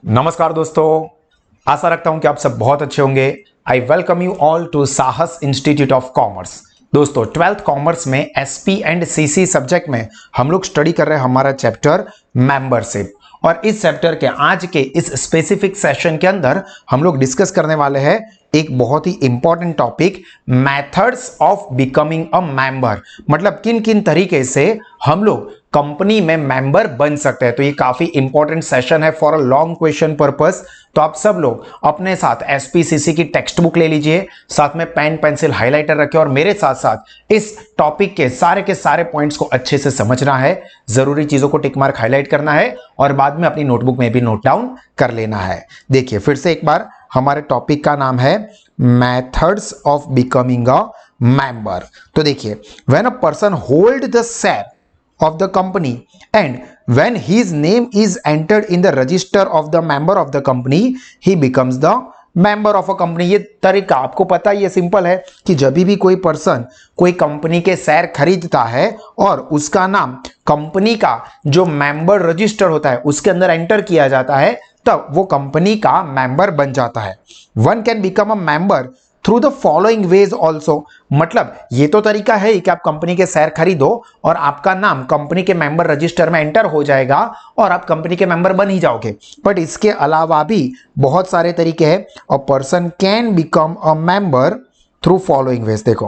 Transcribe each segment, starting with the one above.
नमस्कार दोस्तों, आशा रखता हूं कि आप सब बहुत अच्छे होंगे। I welcome you all to Sahas institute of commerce. दोस्तों, 12th कॉमर्स में एसपी एंड सीसी सब्जेक्ट में हम लोग स्टडी कर रहे हैं हमारा चैप्टर मेंबरशिप। और इस चैप्टर के आज के इस स्पेसिफिक सेशन के अंदर हम लोग डिस्कस करने वाले हैं एक बहुत ही important topic, methods of becoming a member. मतलब किन किन तरीके से हम लोग कंपनी में मेंबर बन सकते हैं। तो ये काफी इंपॉर्टेंट सेशन है for a long question purpose. तो आप सब लोग अपने साथ एसपीसीसी की टेक्स्ट बुक ले लीजिए, साथ में पेन पेंसिल हाइलाइटर रखें और मेरे साथ साथ इस टॉपिक के सारे पॉइंट्स को अच्छे से समझना है, जरूरी चीजों को टिक मार्क हाईलाइट करना है और बाद में अपनी नोटबुक में भी नोट डाउन कर लेना है। देखिए फिर से एक बार, हमारे टॉपिक का नाम है methods of becoming a member. तो देखिए, when a person hold the share of the company and when his name is entered in the register of the member of the company, he becomes the member of a company। ये तरीका आपको पता ही है, simple है कि जब भी कोई पर्सन कोई कंपनी के शेयर खरीदता है और उसका नाम कंपनी का जो मेंबर रजिस्टर होता है उसके अंदर एंटर किया जाता है, तब वो कंपनी का मेंबर बन जाता है। One can become a member through the following veg also. मतलब ये तो तरीका है कि आप कंपनी के शेयर खरीदो और आपका नाम कंपनी के मेंबर रजिस्टर में एंटर हो जाएगा और आप कंपनी के मेंबर बन ही जाओगे। बट इसके अलावा भी बहुत सारे तरीके हैं। A person can become a member through following ways. देखो,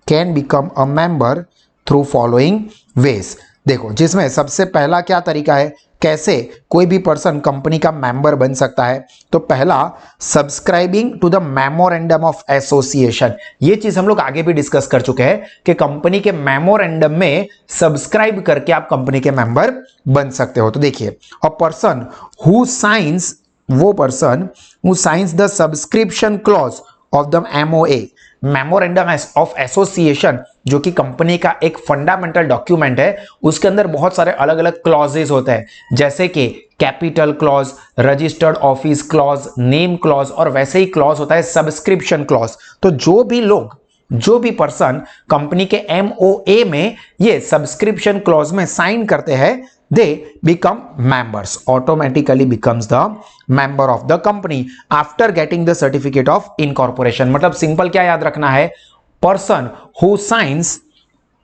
can become a member through following ways. देखो, जिसमें सबसे पहला क्या तरीका है, कैसे कोई भी पर्सन कंपनी का मेंबर बन सकता है। तो पहला, subscribing to the memorandum of association. ये चीज हम लोग आगे भी डिस्कस कर चुके हैं कि कंपनी के मेमोरेंडम में सब्सक्राइब करके आप कंपनी के मेंबर बन सकते हो। तो देखिए, अ पर्सन हु साइंस, वो person who science the subscription clause of the MOA, memorandum of association, जो कि कंपनी का एक फंडामेंटल डॉक्यूमेंट है। उसके अंदर बहुत सारे अलग अलग क्लॉजेस होते हैं, जैसे कि capital clause, registered office clause, name clause, और वैसे ही क्लॉज होता है सब्सक्रिप्शन क्लॉज। तो जो भी पर्सन कंपनी के एमओए में ये सब्सक्रिप्शन क्लॉज में साइन करते हैं, they become members, automatically becomes the member of the company after getting the certificate of incorporation। मतलब सिंपल क्या याद रखना है, person who signs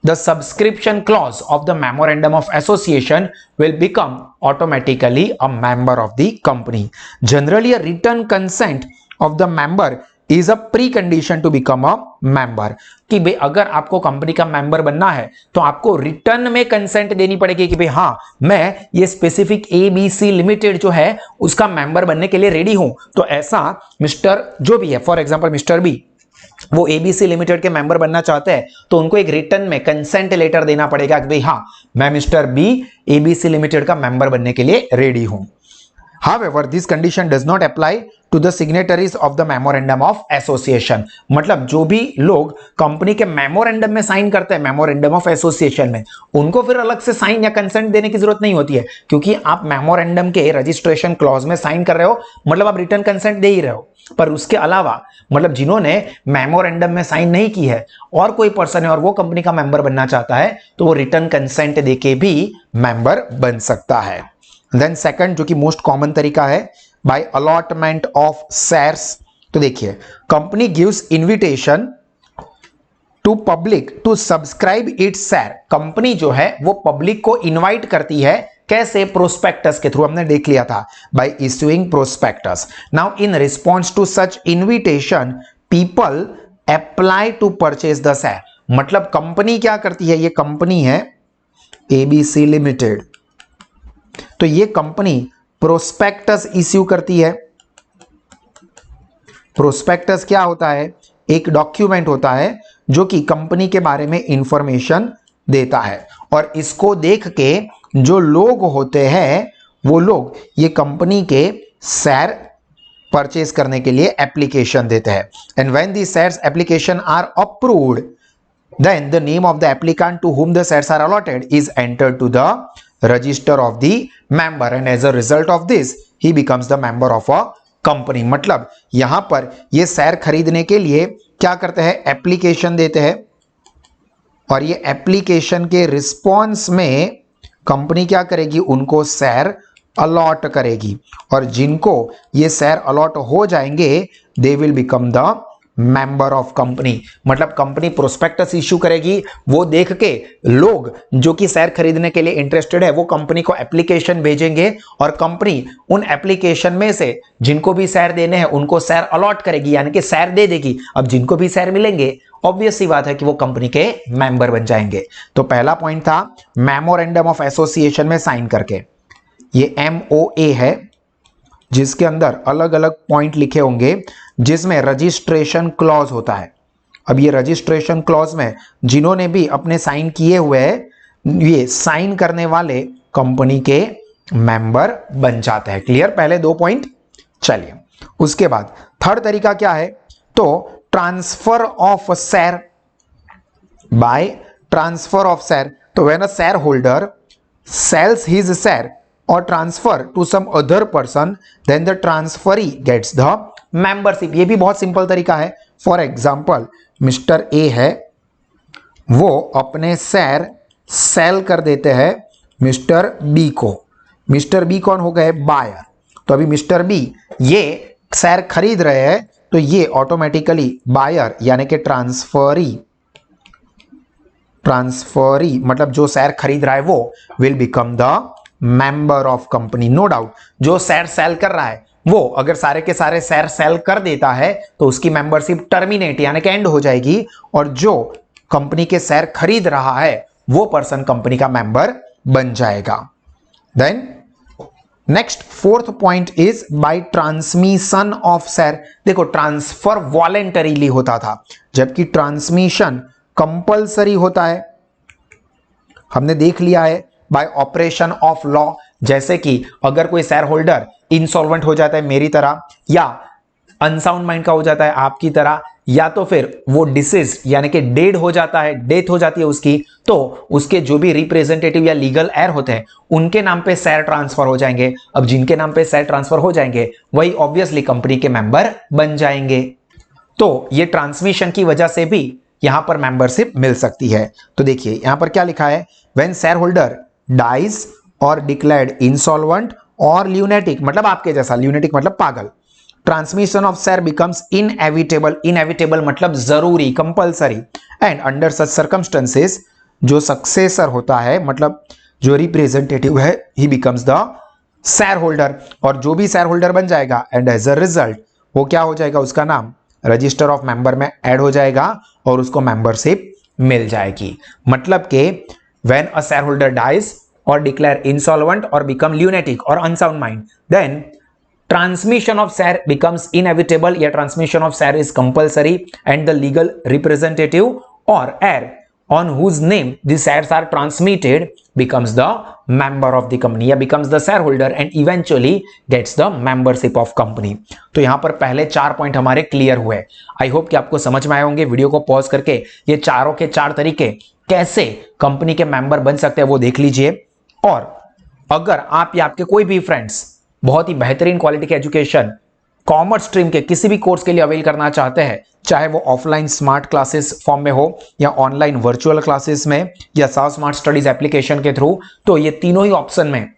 the subscription clause of the memorandum of association will become automatically a member of the company। Generally a written consent of the member is a pre condition to become a member. कि भाई अगर आपको company का member बनना है तो आपको return में कंसेंट देनी पड़ेगी कि भाई हाँ, मैं ये स्पेसिफिक एबीसी लिमिटेड जो है उसका मेंबर बनने के लिए रेडी हूं। तो ऐसा मिस्टर जो भी है, फॉर एग्जांपल मिस्टर बी, वो एबीसी लिमिटेड के मेंबर बनना चाहते हैं तो उनको एक रिटर्न में कंसेंट लेटर देना पड़ेगा कि भाई हाँ, मैं मिस्टर बी एबीसी लिमिटेड का मेंबर बनने के लिए रेडी हूं। However, this condition does not apply to the signatories of the memorandum of association। मतलब जो भी लोग कंपनी के मेमोरेंडम में साइन करते हैं, मेमोरेंडम ऑफ एसोसिएशन में, उनको फिर अलग से साइन या कंसेंट देने की जरूरत नहीं होती है, क्योंकि आप मेमोरेंडम के रजिस्ट्रेशन क्लॉज में साइन कर रहे हो, मतलब आप रिटर्न कंसेंट दे ही रहे हो। पर उसके अलावा, मतलब जिन्होंने मेमोरेंडम में साइन नहीं की है और कोई पर्सन है और वो कंपनी का मेंबर बनना चाहता है, तो वो रिटर्न कंसेंट देके भी मेंबर बन सकता है। देन सेकंड, जो कि मोस्ट कॉमन तरीका है, बाय अलॉटमेंट ऑफ शेयर्स। तो देखिए, company gives invitation to public to subscribe its share. Company जो है वो पब्लिक को इनवाइट करती है, कैसे? प्रोस्पेक्टस के थ्रू, हमने देख लिया था, by issuing prospectus. Now in response to such invitation people apply to purchase the share. मतलब कंपनी क्या करती है, ये कंपनी है एबीसी लिमिटेड, तो ये कंपनी प्रोस्पेक्टस इश्यू करती है। प्रोस्पेक्टस क्या होता है? एक डॉक्यूमेंट होता है जो कि कंपनी के बारे में इंफॉर्मेशन देता है, और इसको देख के जो लोग होते हैं वो लोग ये कंपनी के शेयर परचेज करने के लिए एप्लीकेशन देते हैं। And when the shares application are approved, then the name of the applicant to whom the shares are allotted is entered to the register of the member, and as a result of this he becomes the member of a company। मतलब यहां पर ये share खरीदने के लिए क्या करते हैं, एप्लीकेशन देते हैं, और ये एप्लीकेशन के रिस्पॉन्स में कंपनी क्या करेगी, उनको शेयर अलॉट करेगी, और जिनको ये शेयर अलॉट हो जाएंगे they will become the member of company. मतलब कंपनी प्रोस्पेक्टस इश्यू करेगी, वो देख के लोग जो कि शेयर खरीदने के लिए इंटरेस्टेड है वो कंपनी को एप्लीकेशन भेजेंगे, और कंपनी उन एप्लीकेशन में से जिनको भी शेयर देने हैं उनको शेयर अलॉट करेगी, यानी कि शेयर दे देगी। अब जिनको भी शेयर मिलेंगे ऑब्वियस सी बात है कि वो कंपनी के मेंबर बन जाएंगे। तो पहला पॉइंट था मेमोरेंडम ऑफ एसोसिएशन में साइन करके, ये MOA है जिसके अंदर अलग अलग पॉइंट लिखे होंगे जिसमें रजिस्ट्रेशन क्लॉज होता है। अब ये रजिस्ट्रेशन क्लॉज में जिन्होंने भी अपने साइन किए हुए हैं ये साइन करने वाले कंपनी के मेंबर बन जाते हैं। क्लियर, पहले 2 पॉइंट। चलिए उसके बाद थर्ड तरीका क्या है, तो transfer of share by transfer of share. तो when a shareholder sells his share or transfer to some other person then the transferee gets the membership। ये भी बहुत सिंपल तरीका है। फॉर एग्जाम्पल मिस्टर ए है, वो अपने share sale कर देते हैं मिस्टर बी को। मिस्टर बी कौन हो गए, बायर। तो अभी मिस्टर बी ये शेयर खरीद रहे हैं, तो ये ऑटोमेटिकली बायर यानी कि ट्रांसफरी मतलब जो शेयर खरीद रहा है वो will become the member of company. No doubt जो शेयर सेल कर रहा है वो अगर सारे के सारे शेयर सेल कर देता है तो उसकी मेंबरशिप टर्मिनेट यानी कि एंड हो जाएगी, और जो कंपनी के शेयर खरीद रहा है वो पर्सन कंपनी का मेंबर बन जाएगा। Then next fourth point is by transmission of share. देखो ट्रांसफर वॉलेंटरीली होता था जबकि ट्रांसमिशन कंपल्सरी होता है। हमने देख लिया है बाय ऑपरेशन ऑफ लॉ, जैसे कि अगर कोई शेयर होल्डर इंसॉल्वेंट हो जाता है मेरी तरह, या अनसाउंड माइंड का हो जाता है आपकी तरह, या तो फिर वो डिसीज यानी कि डेड हो जाता है, डेथ हो जाती है उसकी, तो उसके जो भी रिप्रेजेंटेटिव या लीगल एयर होते हैं उनके नाम पे शेयर ट्रांसफर हो जाएंगे। अब जिनके नाम पे शेयर ट्रांसफर हो जाएंगे वही ऑब्वियसली कंपनी के मेंबर बन जाएंगे। तो ये ट्रांसमिशन की वजह से भी यहां पर मेंबरशिप मिल सकती है। तो देखिए यहां पर क्या लिखा है, व्हेन शेयर होल्डर डाइज और डिक्लेयर्ड इंसॉल्वेंट और ल्यूनेटिक, मतलब आपके जैसा, ल्यूनेटिक मतलब पागल, transmission of share becomes inevitable. Inevitable मतलब जरूरी, compulsory. And under such circumstances जो सक्सेसर होता है मतलब जो रिप्रेजेंटेटिव है ही बिकम्स द शेयर होल्डर, और जो भी शेयर होल्डर बन जाएगा एंड एज अ रिजल्ट वो क्या हो जाएगा, उसका नाम रजिस्टर ऑफ मेंबर में ऐड हो जाएगा और उसको मेंबरशिप मिल जाएगी। मतलब के when a shareholder dies or declare insolvent or become lunatic or unsound mind, then transmission of share becomes inevitable, या transmission of share is compulsory, and the legal representative or heir on whose name the shares are transmitted becomes the member of the company, या becomes the shareholder and eventually gets the membership of company। तो यहां पर पहले 4 point हमारे clear हुए। I hope कि आपको समझ में आए होंगे। वीडियो को पॉज करके ये चारों के 4 तरीके कैसे कंपनी के मेंबर बन सकते हैं वो देख लीजिए। और अगर आप या आपके कोई भी फ्रेंड्स बहुत ही बेहतरीन क्वालिटी के एजुकेशन कॉमर्स स्ट्रीम के किसी भी कोर्स के लिए अवेल करना चाहते हैं, चाहे वो ऑफलाइन स्मार्ट क्लासेस फॉर्म में हो या ऑनलाइन वर्चुअल क्लासेस में या साहस स्मार्ट स्टडीज एप्लीकेशन के थ्रू, तो ये तीनों ही ऑप्शन में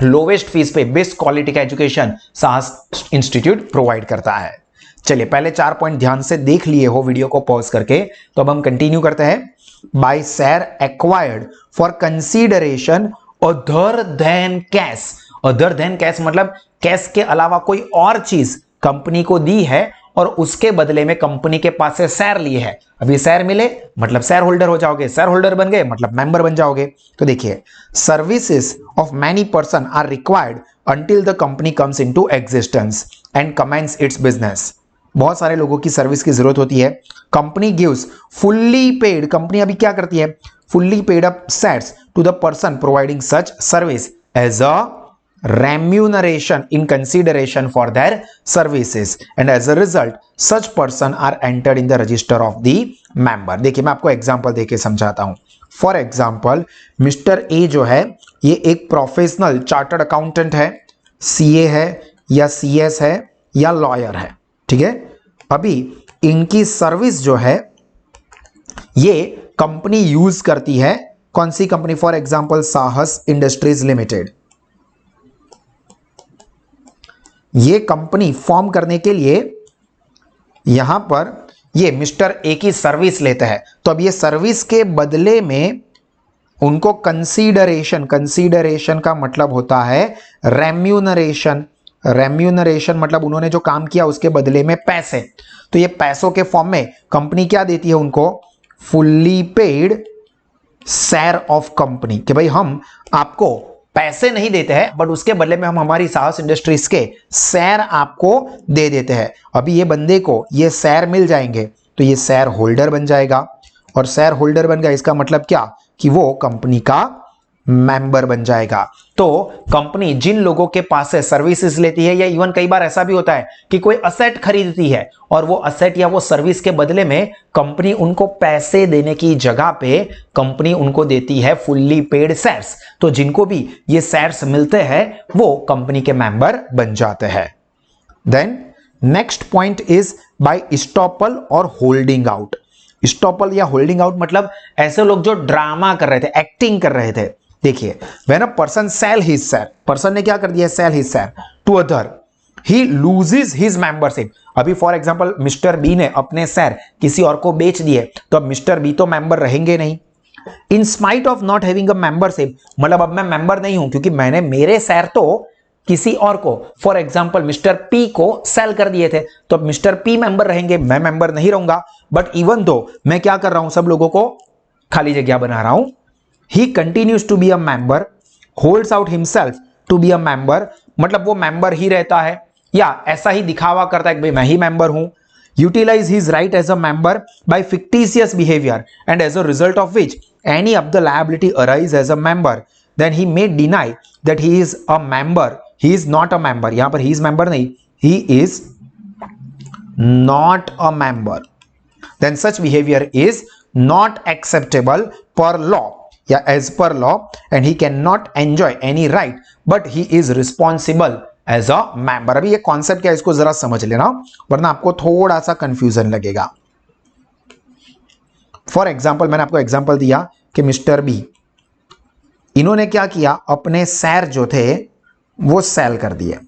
लोवेस्ट फीस पे बेस्ट क्वालिटी का एजुकेशन साहस इंस्टीट्यूट प्रोवाइड करता है। चलिए पहले 4 पॉइंट ध्यान से देख लिए हो वीडियो को पॉज करके, तो अब हम कंटिन्यू करते हैं। By share acquired for consideration other than cash. Other than cash मतलब कैश के अलावा कोई और चीज कंपनी को दी है और उसके बदले में कंपनी के पास से शेयर लिए है। अभी शेयर मिले मतलब शेयर होल्डर हो जाओगे, शेयर होल्डर बन गए मतलब मेंबर बन जाओगे। तो देखिए services of many person are required until the company comes into existence and commences its business. बहुत सारे लोगों की सर्विस की जरूरत होती है। Company gives fully paid, company अभी क्या करती है, fully paid up shares to the person providing such service as a remuneration in consideration for their services, and as a result such person are entered in the register of the member। देखिए मैं आपको example देके समझाता हूं। For example mister A जो है ये एक प्रोफेशनल चार्टर्ड अकाउंटेंट है, सीए है या सीएस है या लॉयर है, ठीक है। अभी इनकी सर्विस जो है ये कंपनी यूज करती है, कौन सी कंपनी, फॉर एग्जांपल साहस इंडस्ट्रीज लिमिटेड। ये कंपनी फॉर्म करने के लिए यहां पर ये मिस्टर ए की सर्विस लेते हैं, तो अब ये सर्विस के बदले में उनको कंसीडरेशन, कंसीडरेशन का मतलब होता है रेम्यूनरेशन, रेम्यूनरेशन मतलब उन्होंने जो काम किया उसके बदले में पैसे, तो ये पैसों के फॉर्म में कंपनी क्या देती है उनको, fully paid share of company, कि भाई हम आपको पैसे नहीं देते हैं बट उसके बदले में हम हमारी साहस इंडस्ट्रीज के शेयर आपको दे देते हैं। अभी ये बंदे को ये शेयर मिल जाएंगे तो ये शेयर होल्डर बन जाएगा, और शेयर होल्डर बन गया इसका मतलब क्या कि वो कंपनी का मेंबर बन जाएगा। तो कंपनी जिन लोगों के पास से सर्विसेज लेती है, या इवन कई बार ऐसा भी होता है कि कोई असेट खरीदती है और वो असेट या वो सर्विस के बदले में कंपनी उनको पैसे देने की जगह पे कंपनी उनको देती है फुल्ली पेड शेयर्स, तो जिनको भी ये शेयर्स मिलते हैं वो कंपनी के मेंबर बन जाते हैं। Then next point is by estoppel और होल्डिंग आउट। स्टॉपल या होल्डिंग आउट मतलब ऐसे लोग जो ड्रामा कर रहे थे, एक्टिंग कर रहे थे। देखिए when a person sell his share, person ने क्या कर दिया, sell his share to other, he loses his membership. अभी फॉर एग्जांपल मिस्टर बी ने अपने शेयर किसी और को बेच दिए, तो अब मिस्टर बी तो मेंबर रहेंगे नहीं। In spite of not having a membership, मतलब अब मैं मेंबर नहीं हूं क्योंकि मैंने मेरे शेयर तो किसी और को, फॉर एग्जाम्पल मिस्टर पी को सेल कर दिए थे, तो अब मिस्टर पी मेंबर रहेंगे, मैं मेंबर नहीं रहूंगा। बट इवन दो मैं क्या कर रहा हूं, सब लोगों को खाली जगह बना रहा हूं। He continues to be a member, holds out himself to be a member, मतलब वो मेंबर ही रहता है या ऐसा ही दिखावा करता है कि भाई मैं ही मेंबर हूं। Utilize his right as a member by fictitious behaviour and as a result of which any of the liability arise as a member, then he may deny that he is a member, he is not a member, यहां पर he is member नहीं, he is not a member, then such behavior is not acceptable per law या as per law and he cannot enjoy any right but he is responsible as a member। अभी ये concept क्या है इसको जरा समझ लेना वरना आपको थोड़ा सा कंफ्यूजन लगेगा। फॉर एग्जाम्पल मैंने आपको एग्जाम्पल दिया कि मिस्टर बी, इन्होंने क्या किया, अपने शेयर जो थे वो सेल कर दिए।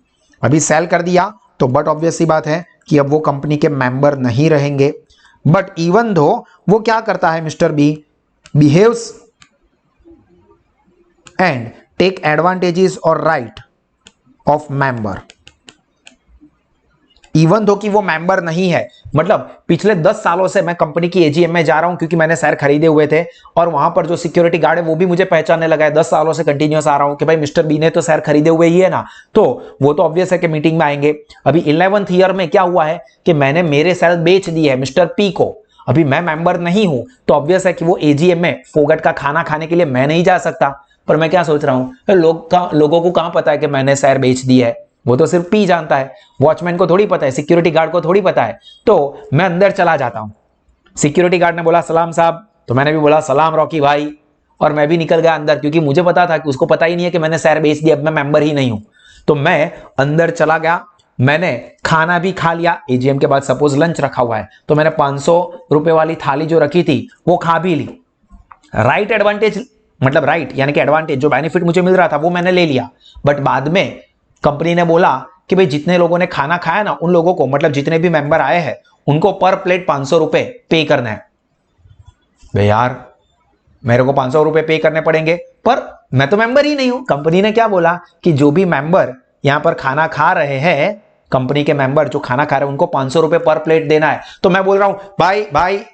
अभी सेल कर दिया तो बट ऑब्वियस सी बात है कि अब वो कंपनी के मेंबर नहीं रहेंगे। बट इवन दो वो क्या करता है, mister B behaves and take advantages or right of member, even though कि वो मेंबर नहीं है। मतलब पिछले 10 सालों से मैं कंपनी की एजीएम में जा रहा हूं क्योंकि मैंने शेयर खरीदे हुए थे और वहां पर जो सिक्योरिटी गार्ड है वो भी मुझे पहचानने लगा है। 10 सालों से कंटिन्यूस आ रहा हूं कि भाई मिस्टर बी ने तो शेयर खरीदे हुए ही है ना, तो वो तो ऑब्वियस है कि मीटिंग में आएंगे। अभी 11th ईयर में क्या हुआ है कि मैंने मेरे शेयर बेच दिए है मिस्टर पी को, अभी मैं मेंबर नहीं हूं तो ऑब्वियस है कि वो एजीएम में फोगट का खाना खाने के लिए मैं नहीं जा सकता। पर मैं क्या सोच रहा हूं, लोगों को कहां पता है कि मैंने शेयर बेच दिया है, वो तो सिर्फ पी जानता है, वॉचमैन को थोड़ी पता है, सिक्योरिटी गार्ड को थोड़ी पता है। तो मैं अंदर चला जाता हूं, सिक्योरिटी गार्ड ने बोला सलाम साहब, तो मैंने भी बोला सलाम रॉकी भाई, और मैं भी निकल गया अंदर क्योंकि मुझे पता था कि उसको पता ही नहीं है कि मैंने शेयर बेच दिया, अब मैं मेंबर ही नहीं हूं। तो मैं अंदर चला गया, मैंने खाना भी खा लिया। एजीएम के बाद सपोज लंच रखा हुआ है तो मैंने 500 रुपए वाली थाली जो रखी थी वो खा भी ली। राइट एडवांटेज मतलब राइट यानी कि एडवांटेज, जो बेनिफिट मुझे मिल रहा था वो मैंने ले लिया। बट बाद में कंपनी ने बोला कि भाई जितने लोगों ने खाना खाया ना उन लोगों को, मतलब जितने भी मेंबर आए हैं उनको पर प्लेट 500 रुपए पे करना है। भाई यार मेरे को 500 रुपए पे करने पड़ेंगे पर मैं तो मेंबर ही नहीं हूं। कंपनी ने क्या बोला कि जो भी मेंबर यहां पर खाना खा रहे हैं, कंपनी के मेंबर जो खाना खा रहे हैं उनको 500 रुपए पर प्लेट देना है। तो मैं बोल रहा हूं भाई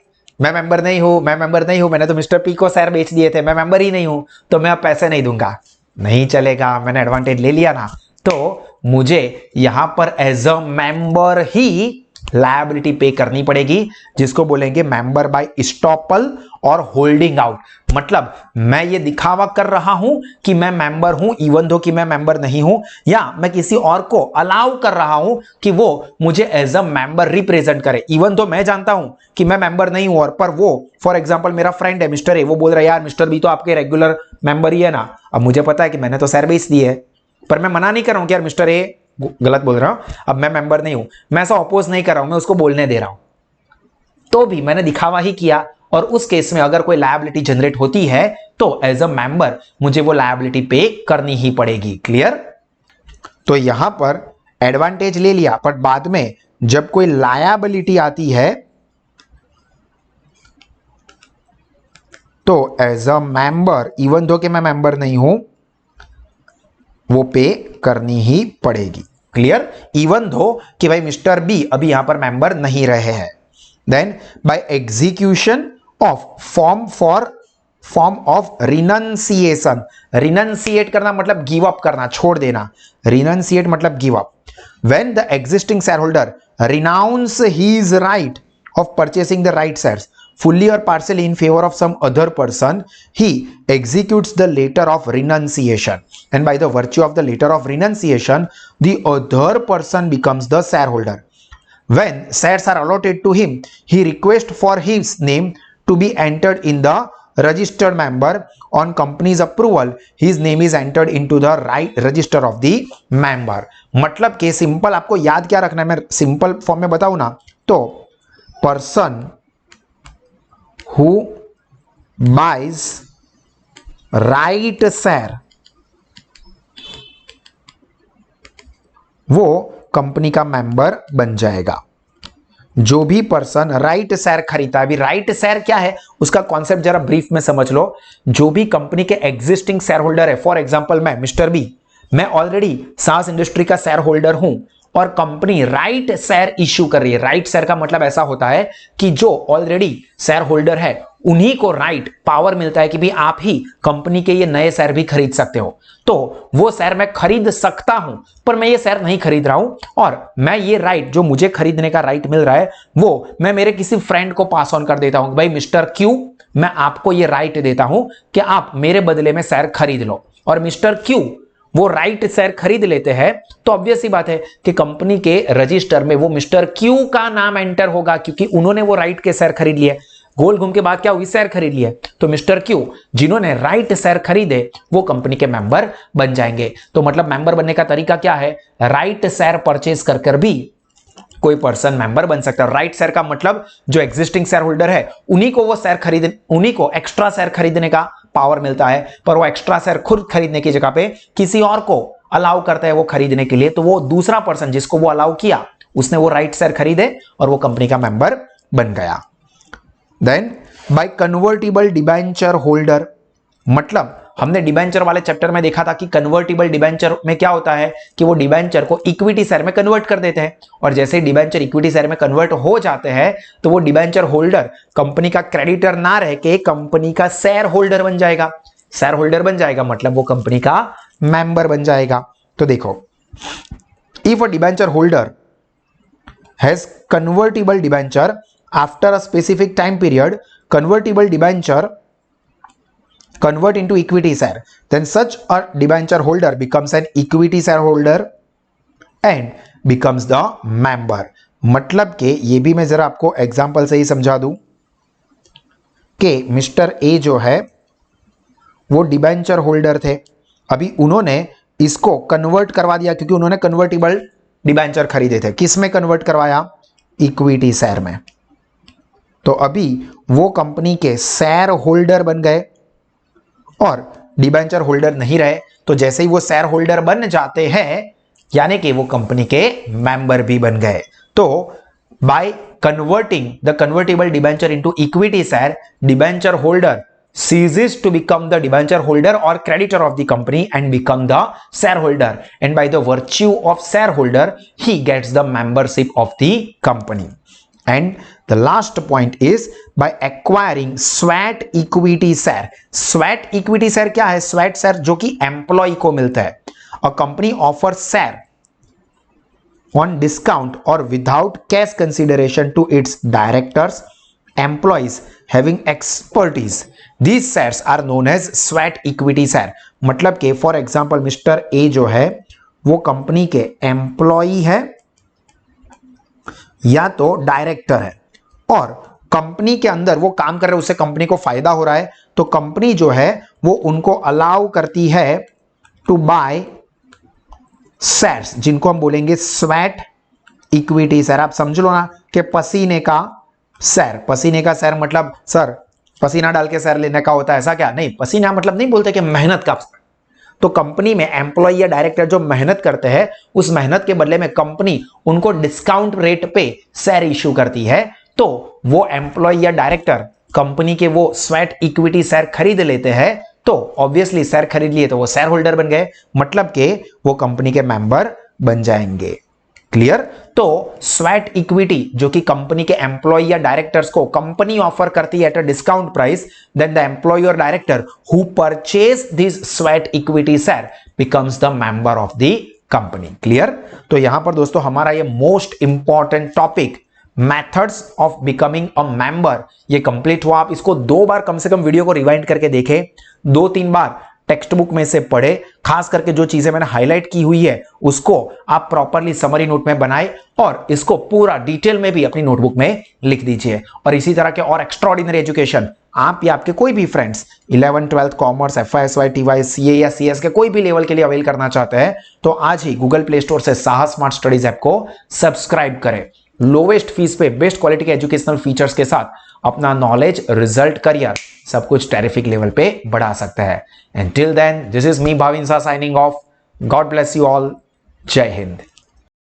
मैं मेंबर नहीं हूं, मैंने तो मिस्टर पी को शेयर बेच दिए थे, मैं मेंबर ही नहीं हूं, तो मैं अब पैसे नहीं दूंगा। नहीं चलेगा, मैंने एडवांटेज ले लिया ना, तो मुझे यहां पर एज अ मेंबर ही लायबिलिटी पे करनी पड़ेगी, जिसको बोलेंगे मेंबर बाय स्टॉपल और होल्डिंग आउट। मतलब मैं ये दिखावा कर रहा हूं कि मैं मेंबर हूं इवन दो कि मैं मेंबर नहीं हूं, या मैं किसी और को अलाउ कर रहा हूं कि वो मुझे एज अ मेंबर रिप्रेजेंट करे, इवन दो मैं जानता हूं कि मैं मेंबर नहीं हूं। और पर वो फॉर एग्जांपल मेरा फ्रेंड है मिस्टर ए, वो बोल रहा है यार मिस्टर बी तो आपके रेगुलर मेंबर ही है ना। अब मुझे पता है कि मैंने तो शेयर बेच दी है, पर मैं मना नहीं कर रहा हूं कि यार मिस्टर ए गलत बोल रहा हूं, अब मैं मेंबर नहीं हूं, मैं ऐसा अपोज नहीं कर रहा हूं, मैं उसको बोलने दे रहा हूं। तो भी मैंने दिखावा ही किया, और उस केस में अगर कोई लायबिलिटी जनरेट होती है तो एज अ मेंबर मुझे वो लायबिलिटी पे करनी ही पड़ेगी। क्लियर? तो यहां पर एडवांटेज ले लिया, पर बाद में जब कोई लायबिलिटी आती है तो as a member, even though कि मैं मेंबर नहीं हूं, वो पे करनी ही पड़ेगी। क्लियर? इवन दो कि भाई मिस्टर बी अभी यहां पर मेंबर नहीं रहे हैं। Then by execution of form of renunciation. Renunciate करना मतलब गिव अप करना, छोड़ देना। रिनंसिएट मतलब give up. When the existing shareholder renounce his right of purchasing the right shares fully or partially in favor of some other person, he executes the letter of renunciation, and by the virtue of the letter of renunciation the other person becomes the shareholder. When shares are allotted to him, he requests for his name to be entered in the registered member. On company's approval, his name is entered into the right register of the member. मतलब कि simple आपको याद क्या रखना है, मैं simple form में बताऊं ना, तो person who buys right share, वो कंपनी का मेंबर बन जाएगा। जो भी पर्सन राइट शेयर खरीदता है, अभी राइट शेयर क्या है उसका कॉन्सेप्ट जरा ब्रीफ में समझ लो। जो भी कंपनी के एग्जिस्टिंग शेयर होल्डर है, फॉर एग्जांपल मैं मिस्टर बी, मैं ऑलरेडी सास इंडस्ट्री का शेयर होल्डर हूं और कंपनी राइट शेयर इश्यू कर रही है। राइट शेयर का मतलब ऐसा होता है कि जो ऑलरेडी शेयर होल्डर है उन्हीं को राइट पावर मिलता है कि भी आप ही कंपनी के ये नए शेयर भी खरीद सकते हो। तो वो शेयर मैं खरीद सकता हूं, पर मैं ये शेयर नहीं खरीद रहा हूं, और मैं ये राइट जो मुझे खरीदने का राइट मिल रहा है वो मैं मेरे किसी फ्रेंड को पास ऑन कर देता हूं। भाई मिस्टर क्यू, मैं आपको ये राइट देता हूं कि आप मेरे बदले में शेयर खरीद लो, और मिस्टर क्यू वो राइट शेयर खरीद लेते हैं, तो ऑब्वियस सी बात है कि कंपनी के रजिस्टर में वो मिस्टर क्यू का नाम एंटर होगा, क्योंकि उन्होंने वो राइट के शेयर खरीद लिए। गोल घूम के बाद क्या हुई, शेयर खरीद लिए, तो मिस्टर क्यू जिन्होंने राइट शेयर खरीदे वो कंपनी के मेंबर बन जाएंगे। तो मतलब मेंबर बनने का तरीका क्या है, राइट शेयर परचेज कर कर भी कोई पर्सन मेंबर बन सकता है। राइट शेयर का मतलब जो एग्जिस्टिंग शेयर होल्डर है उन्हीं को वो शेयर खरीद, उन्हीं को एक्स्ट्रा शेयर खरीदने का पावर मिलता है, पर वो एक्स्ट्रा शेयर खुद खरीदने की जगह पे किसी और को अलाउ करता है वो खरीदने के लिए। तो वो दूसरा पर्सन जिसको वो अलाउ किया उसने वो राइट शेयर खरीदे और वो कंपनी का मेंबर बन गया। Then by convertible debenture holder, मतलब हमने डिबेंचर वाले चैप्टर में देखा था कि कन्वर्टिबल डिबेंचर में क्या होता है कि वो डिबेंचर को इक्विटी शेयर में कन्वर्ट कर देते हैं, और जैसे ही डिबेंचर इक्विटी शेयर में कन्वर्ट हो जाते हैं तो वो डिबेंचर होल्डर कंपनी का क्रेडिटर ना रह के कंपनी का शेयर होल्डर बन जाएगा। शेयर होल्डर बन जाएगा मतलब वो कंपनी का मेंबर बन जाएगा। तो देखो, if a debenture holder has convertible debenture after a specific time period, convertible debenture convert into equity share, then such a debenture holder becomes an equity shareholder and becomes the member। मतलब के ये भी मैं जरा आपको example से ही समझा दूं कि मिस्टर ए जो है वो डिबेंचर होल्डर थे, अभी उन्होंने इसको कन्वर्ट करवा दिया क्योंकि उन्होंने कन्वर्टिबल डिबेंचर खरीदे थे। किस में कन्वर्ट करवाया, इक्विटी शेयर में। तो अभी वो कंपनी के शेयर होल्डर बन गए और डिबेंचर होल्डर नहीं रहे। तो जैसे ही वो शेयर होल्डर बन जाते हैं यानी कि वो कंपनी के मेंबर भी बन गए। तो by converting the convertible debenture into equity share, debenture holder ceases to become the debenture holder or creditor of the company and become the shareholder, and by the virtue of shareholder he gets the membership of the company। And the last point is by acquiring sweat equity share। sweat equity share क्या है, sweat share जो कि employ को मिलता है। A company offers share on discount or without cash consideration to its directors, employees having expertise। These shares are known as sweat equity share। मतलब के for example mister A जो है वो कंपनी के एम्प्लॉय है या तो डायरेक्टर है, और कंपनी के अंदर वो काम कर रहे हैं, उससे कंपनी को फायदा हो रहा है, तो कंपनी जो है वो उनको अलाउ करती है टू बाय शेयर्स जिनको हम बोलेंगे स्वेट इक्विटी शेयर। आप समझ लो ना कि पसीने का शेयर, पसीने का शेयर मतलब सर पसीना डाल के शेयर लेने का होता है, ऐसा क्या नहीं, पसीना मतलब नहीं बोलते कि मेहनत का, तो कंपनी में एम्प्लॉय या डायरेक्टर जो मेहनत करते हैं उस मेहनत के बदले में कंपनी उनको डिस्काउंट रेट पे शेयर इश्यू करती है, तो वो एम्प्लॉय या डायरेक्टर कंपनी के वो स्वेट इक्विटी शेयर खरीद लेते हैं, तो ऑब्वियसली शेयर खरीद लिए तो वो शेयर होल्डर बन गए, मतलब कि वो कंपनी के मेंबर बन जाएंगे। क्लियर? तो स्वेट इक्विटी जो कि कंपनी के एम्प्लॉय या डायरेक्टर्स को कंपनी ऑफर करती है at a discount price, then the employ or director who purchase this sweat equity share becomes the member of the company. Clear? तो यहां पर दोस्तों हमारा ये most important topic methods of becoming a member ये complete हुआ। आप इसको 2 बार कम से कम वीडियो को रिवाइंड करके देखें, 2-3 बार टेक्स्ट बुक में से पढ़े, खास करके जो चीजें मैंने हाईलाइट की हुई है उसको आप प्रॉपरली समरी नोट में बनाए और इसको पूरा डिटेल में भी अपनी नोटबुक में लिख दीजिए। और इसी तरह के और एक्स्ट्राऑर्डिनरी एजुकेशन आप या आपके कोई भी friends 11th 12th commerce, FY, TY, CA या CS के कोई भी लेवल के लिए अवेल करना चाहते हैं तो आज ही गूगल प्ले स्टोर से साहस स्मार्ट स्टडीज ऐप को सब्सक्राइब करें। लोवेस्ट फीस पे बेस्ट क्वालिटी के एजुकेशनल फीचर्स के साथ अपना नॉलेज, रिजल्ट, करियर सब कुछ टेरिफिक लेवल पे बढ़ा सकते हैं। And till then this is me Bhavin सा signing off. God bless you all. Jai Hind.